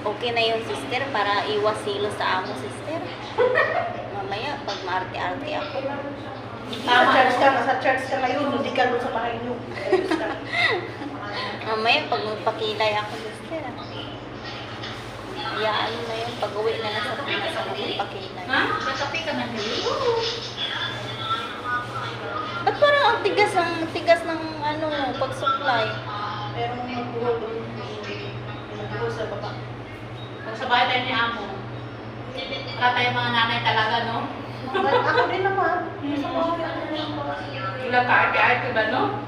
Okay na yung sister para iwas silo sa amo, sister. Mamaya, pag maarte-arte ako. Sa church ka ngayon, hindi ka doon sa bahay niyo. Mamaya, pag magpakilay ako, sister. Hayaan mo na yun. Pag-uwi na lang sa Pinas ako magpakilay. Ha? Kakapi ka na kayo? Ba't parang ang tigas ng ano, pagsuklay? Pero magbuhol doon. Magbuhol sa baba. Kung sa bahay tayo ni Amo, wala tayong mga nanay talaga, no? Ako din naman. Sa bahay ako din naman. Sila ka-arte-arte ba, no?